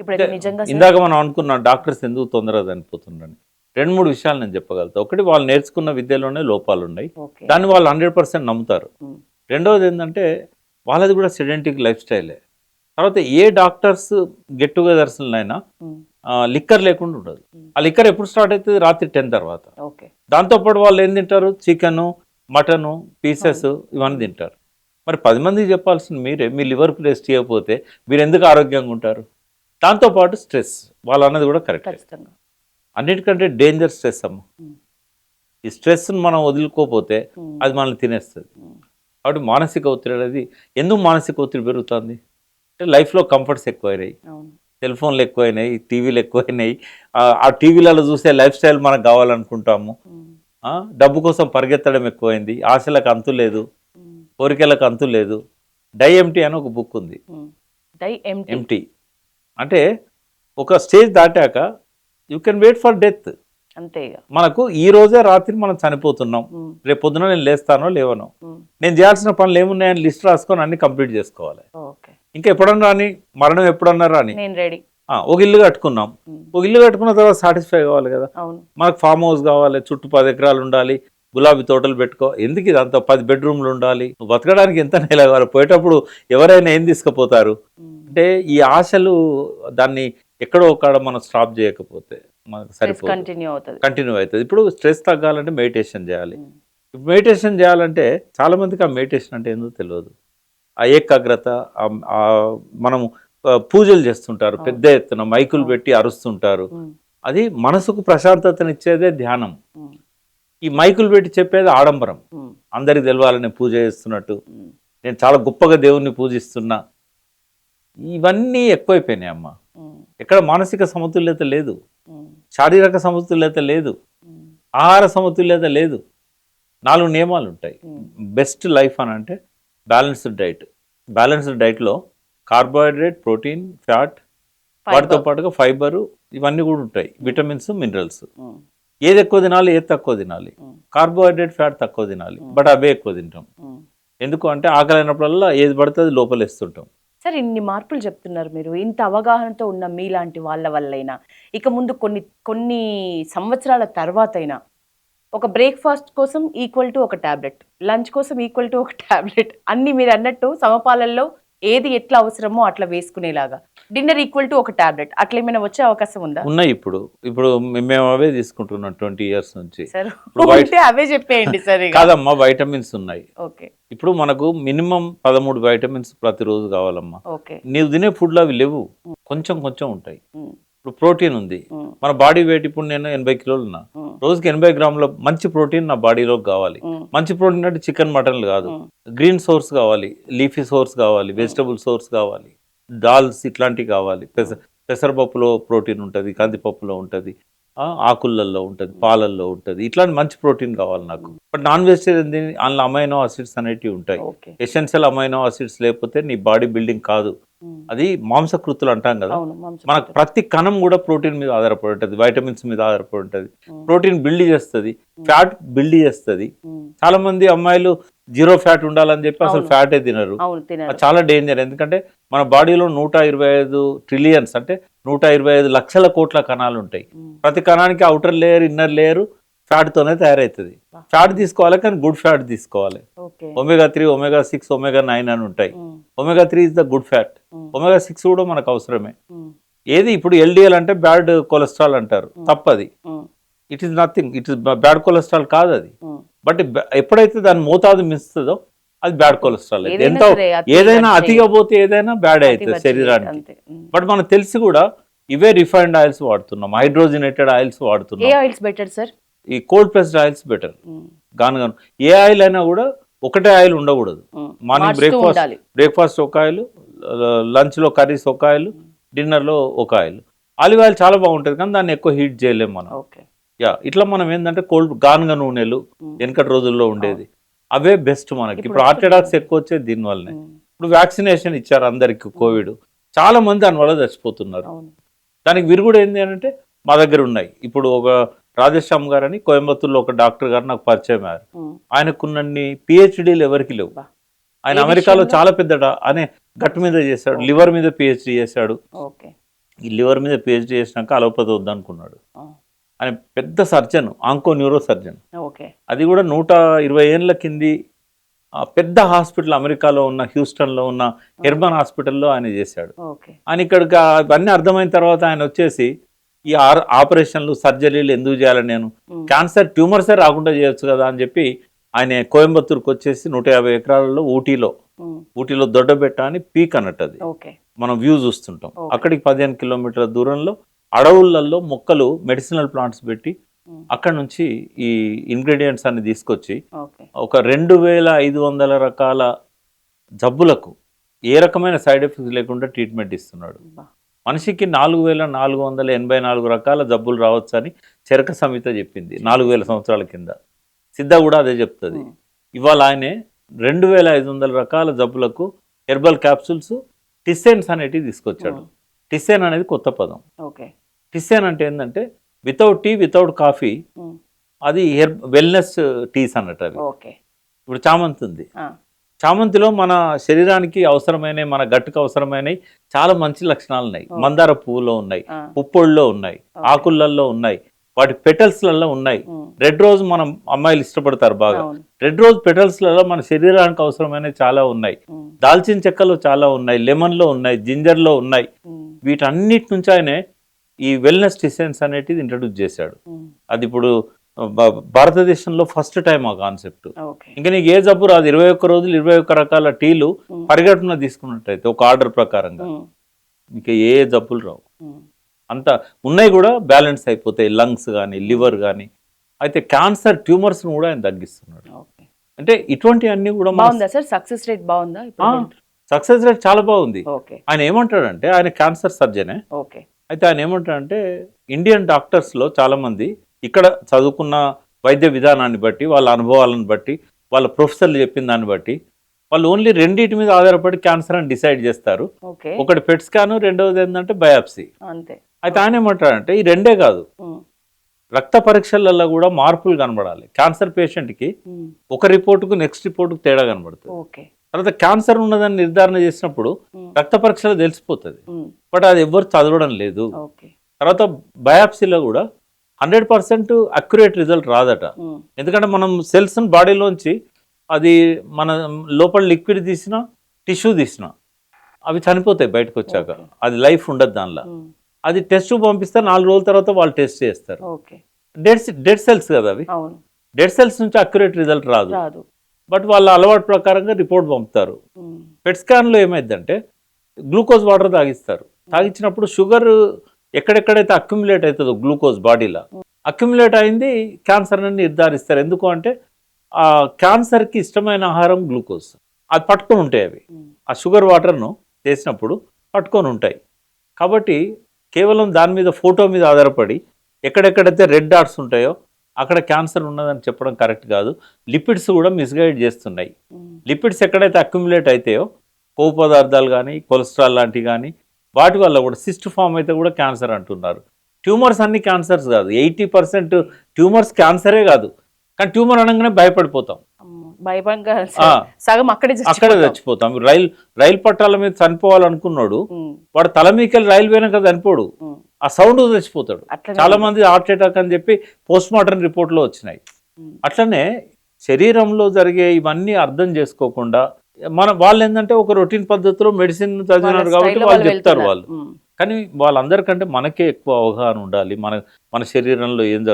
ఇప్పుడైతే నిజంగా ఇందాక మనం అనుకున్నాం డాక్టర్స్ ఎందుకు తొందరగా చనిపోతుండని 2-3 విషయాలు నేను చెప్పగలుగుతా. ఒకటి, వాళ్ళు నేర్చుకున్న విద్యలోనే లోపాలు ఉన్నాయి, ఓకే. దాన్ని వాళ్ళు 100% నమ్ముతారు. ఉమ్, రెండవది ఏంటంటే వాళ్ళది కూడా సెడెంటిక్ లైఫ్ స్టైలే. తర్వాత ఏ డాక్టర్స్ గెట్ టుగెదర్స్లైనా ఉమ్, లిక్కర్ లేకుండా ఉండదు. ఆ లిక్కర్ ఎప్పుడు స్టార్ట్ అవుతుంది? రాత్రి 10 తర్వాత. ఓకే. దాంతోపాటు వాళ్ళు ఏం తింటారు? చికెను, మటను, పీసెస్ ఇవన్నీ తింటారు. మరి 10 మందికి చెప్పాల్సింది మీరే. మీ లివర్కి రెస్ట్ చేయకపోతే మీరు ఎందుకు ఆరోగ్యంగా ఉంటారు? దాంతోపాటు స్ట్రెస్, వాళ్ళు అన్నది కూడా కరెక్ట్. ఖచ్చితంగా. అన్నిటికంటే డేంజర్ స్ట్రెస్ అమ్మ. ఉమ్, ఈ స్ట్రెస్ని మనం వదులుకోకపోతే ఉమ్, అది మనల్ని తినేస్తుంది. ఉమ్, కాబట్టి మానసిక ఒత్తిడి అనేది, ఎందుకు మానసిక ఒత్తిడి పెరుగుతుంది అంటే లైఫ్లో కంఫర్ట్స్ ఎక్కువైనాయి, అవును. సెల్ ఫోన్లు ఎక్కువైనాయి, టీవీలు ఎక్కువైనాయి. ఆ టీవీలలో చూసే లైఫ్ స్టైల్ మనకు కావాలనుకుంటాము. ఉమ్, డబ్బు కోసం పరిగెత్తడం ఎక్కువైంది, ఆశలకు అంతు లేదు, ఉమ్, కోరికలకు అంతు లేదు. డై ఎంటీ అని ఒక బుక్ ఉంది. ఉమ్. Die empty. ఎంటీ అంటే ఒక స్టేజ్ దాటాక you can wait for death. అంతే ఇక. మనకు ఈ రోజే రాత్రి మనం చనిపోతున్నాం, ఉమ్, రేపు పొద్దున నేను లేస్తానో లేవనో, ఉమ్, నేను చేయాల్సిన పనులు ఏమున్నాయని లిస్ట్ రాసుకొని అన్ని కంప్లీట్ చేసుకోవాలి. ఓకే. ఇంకా ఎప్పుడన్నా రాని, మరణం ఎప్పుడన్నా రాని. నేను రెడీ. ఒక ఇల్లు కట్టుకున్నాం, ఒక ఇల్లు కట్టుకున్న తర్వాత సాటిస్ఫై కావాలి కదా. అవును. మనకు ఫామ్ హౌస్ కావాలి, చుట్టూ 10 ఎకరాలు ఉండాలి, గులాబీ తోటలు పెట్టుకో. ఎందుకు ఇదంతా? 10 బెడ్రూమ్లు ఉండాలి. నువ్వు బతకడానికి ఎంత నెల కావాలి? పోయేటప్పుడు ఎవరైనా ఏం తీసుకుపోతారు? ఉమ్, అంటే ఈ ఆశలు, దాన్ని ఎక్కడో ఒకడ మనం స్టాప్ చేయకపోతే మనకు సరిపోతుంది, కంటిన్యూ అవుతుంది. కంటిన్యూ అవుతుంది. ఇప్పుడు స్ట్రెస్ తగ్గాలంటే మెడిటేషన్ చేయాలి. ఉమ్, ఇప్పుడు మెడిటేషన్ చేయాలంటే చాలామందికి ఆ మెడిటేషన్ అంటే ఏందో తెలియదు. ఆ ఏకాగ్రత, మనము పూజలు చేస్తుంటారు, పెద్ద ఎత్తున మైకులు పెట్టి అరుస్తుంటారు. ఉమ్, అది మనసుకు ప్రశాంతతనిచ్చేదే ధ్యానం. ఉమ్, ఈ మైకులు పెట్టి చెప్పేది ఆడంబరం. ఉమ్, అందరికి తెలవాలని పూజ చేస్తున్నట్టు, ఉమ్, నేను చాలా గొప్పగా దేవుణ్ణి పూజిస్తున్నా. ఇవన్నీ ఎక్కువైపోయినాయి అమ్మ. ఉమ్, ఎక్కడ మానసిక సమతుల్యత లేదు, ఉమ్, శారీరక సమతుల్యత లేదు, ఉమ్, ఆహార సమతుల్యత లేదు. 4 నియమాలు ఉంటాయి. ఉమ్. బెస్ట్ లైఫ్ అని అంటే బ్యాలెన్స్డ్ డైట్. బ్యాలెన్స్డ్ డైట్లో కార్బోహైడ్రేట్, ప్రోటీన్, ఫ్యాట్, వాటితో పాటుగా ఫైబరు, ఇవన్నీ కూడా ఉంటాయి, విటమిన్స్, మినరల్స్. ఉమ్, ఏది ఎక్కువ తినాలి, ఏది తక్కువ తినాలి? ఉమ్, కార్బోహైడ్రేట్, ఫ్యాట్ తక్కువ తినాలి, బట్ అవే ఎక్కువ తింటాం. ఉమ్. ఎందుకు అంటే ఆకలైనప్పుడల్లా ఏది పడితే అది లోపలేస్తుంటాం. సార్, ఇన్ని మార్పులు చెప్తున్నారు మీరు. ఇంత అవగాహనతో ఉన్న మీలాంటి వాళ్ళ వల్లైనా, ఇక ముందు కొన్ని కొన్ని సంవత్సరాల తర్వాత అయినా, ఒక బ్రేక్ఫాస్ట్ కోసం ఈక్వల్ టు ఒక టాబ్లెట్, లంచ్ కోసం ఈక్వల్ టు ఒక టాబ్లెట్, అన్ని మీరు అన్నట్టు సమపాలల్లో ఏది ఎట్లా అవసరమో అట్లా వేసుకునేలాగా, డిన్నర్ ఈక్వల్ టు ఒక టాబ్లెట్, అట్లా ఏమైనా వచ్చే అవకాశం ఉందా? ఉన్నాయి. ఇప్పుడు ఇప్పుడు మేము అవే తీసుకుంటున్నాం 20 years నుంచి. సార్ ఇప్పుడు ఉంటే అవే చెప్పేయండి సార్. ఇక కాదమ్మా, వైటమిన్స్ ఉన్నాయి. ఓకే. ఇప్పుడు మనకు మినిమం 13 వైటమిన్స్ ప్రతిరోజు కావాలమ్మా. ఓకే. నీవు తినే ఫుడ్లో అవి లేవు, కొంచెం కొంచెం ఉంటాయి. ఉమ్, ఇప్పుడు ప్రోటీన్ ఉంది. ఉమ్, మన బాడీ వెయిట్ ఇప్పుడు నేను 80 కిలోలు ఉన్నా. ఉమ్, రోజుకి 80 గ్రాముల మంచి ప్రోటీన్ నా బాడీలోకి కావాలి. ఉమ్, మంచి ప్రోటీన్ అంటే చికెన్, మటన్లు కాదు, ఉమ్, గ్రీన్ సోర్స్ కావాలి, లీఫీ సోర్స్ కావాలి, వెజిటబుల్ సోర్స్ కావాలి, దాల్స్ ఇట్లాంటివి కావాలి. పెసరపప్పులో ప్రోటీన్ ఉంటుంది, కందిపప్పులో ఉంటుంది, ఆకులల్లో ఉంటుంది, పాలల్లో ఉంటుంది. ఇట్లాంటి మంచి ప్రోటీన్ కావాలి నాకు. బట్ నాన్ వెజిటేరియన్ అందులో అమైనో ఆసిడ్స్ అనేటివి ఉంటాయి. ఓకే. ఎసెన్షియల్ అమైనో ఆసిడ్స్ లేకపోతే నీ బాడీ బిల్డింగ్ కాదు. ఉమ్, అది మాంసకృతులు అంటాం కదా. అవును, మాంసం. మనకు ప్రతి కణం కూడా ప్రోటీన్ మీద ఆధారపడి ఉంటుంది, వైటమిన్స్ మీద ఆధారపడి ఉంటుంది. ఉమ్, ప్రోటీన్ బిల్డ్ చేస్తుంది, ఫ్యాట్ బిల్డ్ చేస్తుంది. ఉమ్, చాలా మంది అమ్మాయిలు 0 ఫ్యాట్ ఉండాలని చెప్పి అసలు అవును. ఫ్యాటే తినరు. అవును, తినాలి. అది చాలా డేంజర్. ఎందుకంటే మన బాడీలో 125 ట్రిలియన్స్ అంటే 125 లక్షల కోట్ల కణాలు ఉంటాయి. ఉమ్, ప్రతి కణానికి అవుటర్ లేయర్, ఇన్నర్ లేయర్ ఫ్యాట్తోనే తయారవుతుంది. ఫ్యాట్ తీసుకోవాలి, కానీ గుడ్ ఫ్యాట్ తీసుకోవాలి. ఓకే. omega-3, omega-6, omega-9 అని ఉంటాయి. ఉమ్, omega-3 is the good fat. Um, omega-6 కూడా మనకు అవసరమే. ఉమ్, ఏది ఇప్పుడు LDL అంటే బ్యాడ్ కొలెస్ట్రాల్ అంటారు, తప్పది. Um, it is nothing, it is bad cholesterol కాదు అది. ఉమ్. బట్ ఎప్పుడైతే దాని మోతాదు మిస్తుందో అది బ్యాడ్ కొలెస్ట్రాల్ అయితే. ఏదైనా ఎంత సరే, ఏదైనా అతిగా పోతే ఏదైనా బ్యాడ్ అవుతుంది శరీరానికి. అంతే. ఉమ్. బట్ మనకు తెలిసి కూడా ఇవే రిఫైన్డ్ ఆయిల్స్ వాడుతున్నాం, హైడ్రోజనేటెడ్ ఆయిల్స్ ఏ వాడుతున్నాం. Oils better sir? ఈ కోల్డ్ ప్రెస్డ్ ఆయిల్స్ బెటర్. ఉమ్, గాను ఏ ఆయిల్ అయినా కూడా ఒకటే ఆయిల్ ఉండకూడదు. ఉమ్. మార్నింగ్ మార్చుతూ ఉండాలి. బ్రేక్ఫాస్ట్ ఒక ఆయిల్, లంచ్లో కర్రీస్ ఒక ఆయిల్, డిన్నర్లో ఒక ఆయిల్. ఆలివ్ ఆయిల్ చాలా బాగుంటుంది, కానీ దాన్ని ఎక్కువ హీట్ చేయలేము మనం. ఓకే. ఇట్లా మనం ఏంటంటే గానుగ నూనెలు ఉమ్, వెనకటి రోజుల్లో ఉండేది, అవే బెస్ట్ మనకి. ఇప్పుడు ఇప్పుడు హార్ట్ అటాక్స్ ఎక్కువ వచ్చేది దీనివల్లనే. ఉమ్, ఇప్పుడు వ్యాక్సినేషన్ ఇచ్చారు అందరికి, కోవిడ్, చాలా మంది దానివల్ల చచ్చిపోతున్నారు. అవును. దానికి విరుగుడు ఏంటి అంటే మా దగ్గర ఉన్నాయి. ఇప్పుడు ఒక రాధేశ్యామ్ గారు అని కోయంబత్తూర్లో ఒక డాక్టర్ గారు నాకు పరిచయం అయ్యారు. ఉమ్, ఆయనకున్నన్ని PhDలు ఎవరికి లేవు. బా. ఆయన ఏ అమెరికాలో విషయంలో? చాలా పెద్ద అనే గట్ మీద చేశాడు, లివర్ మీద PhD చేశాడు, ఓకే. ఈ లివర్ మీద పిహెచ్డి చేసినాక అలోపతి వద్దనుకున్నాడు. ఆ. ఆయన పెద్ద surgeon, onco neuro surgeon. Okay. అది కూడా 120 ఏళ్ళ కింది పెద్ద హాస్పిటల్ అమెరికాలో ఉన్న హ్యూస్టన్లో ఉన్న హెర్మన్ హాస్పిటల్లో ఆయన చేశాడు. ఓకే. ఆయన ఇక్కడికి అవన్నీ అర్థమైన తర్వాత ఆయన వచ్చేసి ఈ ఆపరేషన్లు సర్జరీలు ఎందుకు చేయాలి, నేను క్యాన్సర్ ట్యూమర్సే రాకుండా చేయొచ్చు కదా అని చెప్పి ఆయన కోయంబత్తూరుకి వచ్చేసి 150 ఎకరాలలో ఊటీలో దొడ్డబెట్ట అని పీక్ అన్నట్టు, అది ఓకే. మనం వ్యూ చూస్తుంటాం. అక్కడికి 15 కిలోమీటర్ల దూరంలో అడవులలో మొక్కలు మెడిసినల్ ప్లాంట్స్ పెట్టి అక్కడ నుంచి ఈ ఇంగ్రీడియంట్స్ అన్ని తీసుకొచ్చి ఓకే. ఒక 2500 రకాల జబ్బులకు ఏ రకమైన సైడ్ ఎఫెక్ట్స్ లేకుండా ట్రీట్మెంట్ ఇస్తున్నాడు. మనిషికి 4484 రకాల జబ్బులు రావచ్చని చరక సంహిత చెప్పింది 4000 సంవత్సరాల కింద. సిద్ధ కూడా అదే చెప్తుంది. ఇవాళ ఆయనే 2500 రకాల జబ్బులకు హెర్బల్ క్యాప్సూల్స్, టిసెన్స్ అనేటివి తీసుకొచ్చాడు. టిసెన్ అనేది కొత్త పదం. ఓకే. టిసెన్ అంటే ఏంటంటే వితౌట్ టీ, వితౌట్ కాఫీ, అది వెల్నెస్ టీస్ అన్నట్టు. అవి ఓకే. ఇప్పుడు చామంతి ఉంది, చామంతిలో మన శరీరానికి అవసరమైన, మన గట్టుకు అవసరమైనవి చాలా మంచి లక్షణాలు ఉన్నాయి. మందార పువ్వులో ఉన్నాయి, పుప్పొడిలో ఉన్నాయి, ఆకులలో ఉన్నాయి, వాటి పెటల్స్లలో ఉన్నాయి. రెడ్ రోజ్ మనం అమ్మాయిలు ఇష్టపడతారు బాగా. రెడ్ రోజ్ పెటల్స్లలో మన శరీరానికి అవసరమైనవి చాలా ఉన్నాయి. దాల్చిన చెక్కలో చాలా ఉన్నాయి, లెమన్లో ఉన్నాయి, జింజర్లో ఉన్నాయి. వీటన్నిటి నుంచి ఆయనే ఈ వెల్నెస్ టిసెన్స్ అనేటిది ఇంట్రడ్యూస్ చేశాడు. అది ఇప్పుడు భారతదేశంలో ఫస్ట్ టైం ఆ కాన్సెప్ట్. ఇంకా నీకు ఏ జబ్బు రాదు. 21 రోజులు 21 రకాల టీలు పరిగెట్టున తీసుకున్నట్టయితే ఒక ఆర్డర్ ప్రకారంగా ఇంకా ఏ జబ్బులు రావు. అంత ఉన్నాయి కూడా బ్యాలెన్స్ అయిపోతాయి, లంగ్స్ కానీ, లివర్ కానీ. అయితే క్యాన్సర్ ట్యూమర్స్ కూడా ఆయన తగ్గిస్తున్నాడు. అంటే ఇటువంటి అన్ని కూడా సక్సెస్ రేట్ బాగుందా? సక్సెస్ రేట్ చాలా బాగుంది. ఆయన ఏమంటాడంటే, ఆయన క్యాన్సర్ సర్జనే. అయితే ఆయన ఏమంటాడంటే, ఇండియన్ డాక్టర్స్లో చాలా మంది ఇక్కడ చదువుకున్న వైద్య విధానాన్ని బట్టి, వాళ్ళ అనుభవాలను బట్టి, వాళ్ళ ప్రొఫెసర్లు చెప్పిన దాన్ని బట్టి వాళ్ళు ఓన్లీ రెండింటి మీద ఆధారపడి క్యాన్సర్ అని డిసైడ్ చేస్తారు. ఒకటి పెట్ స్కాన్, రెండవది ఏంటంటే బయాప్సీ. అయితే ఆయన ఏమంటాడంటే, ఈ రెండే కాదు, రక్త పరీక్షలలో కూడా మార్పులు కనబడాలి. క్యాన్సర్ పేషెంట్కి ఒక రిపోర్టుకు నెక్స్ట్ రిపోర్టుకు తేడా కనబడుతుంది. తర్వాత క్యాన్సర్ ఉన్నదని నిర్ధారణ చేసినప్పుడు రక్త పరీక్షలో తెలిసిపోతుంది, బట్ అది ఎవ్వరు చదవడం లేదు. తర్వాత బయాప్సీలో కూడా 100% అక్యురేట్ రిజల్ట్ రాదట. ఎందుకంటే మనం సెల్స్ బాడీలోంచి అది మన లోపల లిక్విడ్ తీసినా, టిష్యూ తీసినా అవి చనిపోతాయి బయటకు వచ్చాక. అది లైఫ్ ఉండదు దానిలో. అది టెస్ట్ పంపిస్తే 4 రోజుల తర్వాత వాళ్ళు టెస్ట్ చేస్తారు. డెడ్ సెల్స్ కదా అవి. డెడ్ సెల్స్ నుంచి అక్యురేట్ రిజల్ట్ రాదు, బట్ వాళ్ళ అలవాటు ప్రకారంగా రిపోర్ట్ పంపుతారు. పెట్ స్కాన్లో ఏమైందంటే గ్లూకోజ్ వాటర్ తాగిస్తారు. తాగించినప్పుడు షుగర్ ఎక్కడెక్కడైతే అక్యుములేట్ అవుతుందో గ్లూకోజ్ బాడీలో అక్యుములేట్ అయింది క్యాన్సర్ అని నిర్ధారిస్తారు. ఎందుకు అంటే ఆ క్యాన్సర్కి ఇష్టమైన ఆహారం గ్లూకోజ్. అది పట్టుకొని ఉంటాయి అవి. ఆ షుగర్ వాటర్ను చేసినప్పుడు పట్టుకొని ఉంటాయి. కాబట్టి కేవలం దాని మీద ఫోటో మీద ఆధారపడి ఎక్కడెక్కడైతే రెడ్ డాట్స్ ఉంటాయో అక్కడ క్యాన్సర్ ఉన్నదని చెప్పడం కరెక్ట్ కాదు. లిపిడ్స్ కూడా మిస్గైడ్ చేస్తున్నాయి. లిపిడ్స్ ఎక్కడైతే అక్యుములేట్ అవుతాయో, కొవ్వు పదార్థాలు కానీ, కొలెస్ట్రాల్ లాంటివి కానీ, వాటి వల్ల కూడా సిస్ట్ ఫామ్ అయితే కూడా క్యాన్సర్ అంటున్నారు. ట్యూమర్స్ అన్ని క్యాన్సర్స్ కాదు. 80% ట్యూమర్స్ క్యాన్సరే కాదు. కానీ ట్యూమర్ అనగానే భయపడిపోతాం, సగం అక్కడే చచ్చిపోతాం. రైలు పట్టాల మీద చనిపోవాలనుకున్నాడు, వాడు తల మీకెళ్ళి రైలు వెనక చనిపోడు, ఆ సౌండ్ చచ్చిపోతాడు. చాలా మంది హార్ట్ అటాక్ అని చెప్పి పోస్ట్ మార్టం రిపోర్ట్లో వచ్చినాయి. అట్లనే శరీరంలో జరిగే ఇవన్నీ అర్థం చేసుకోకుండా వాళ్ళు ఏంటంటే ఒక రొటీన్ పద్ధతిలో మెడిసిన్ చదివినారు కాబట్టి వాళ్ళు చెప్తారు వాళ్ళు. కానీ వాళ్ళందరికంటే మనకే ఎక్కువ అవగాహన ఉండాలి మన శరీరంలో ఏం జరుగుతుంది.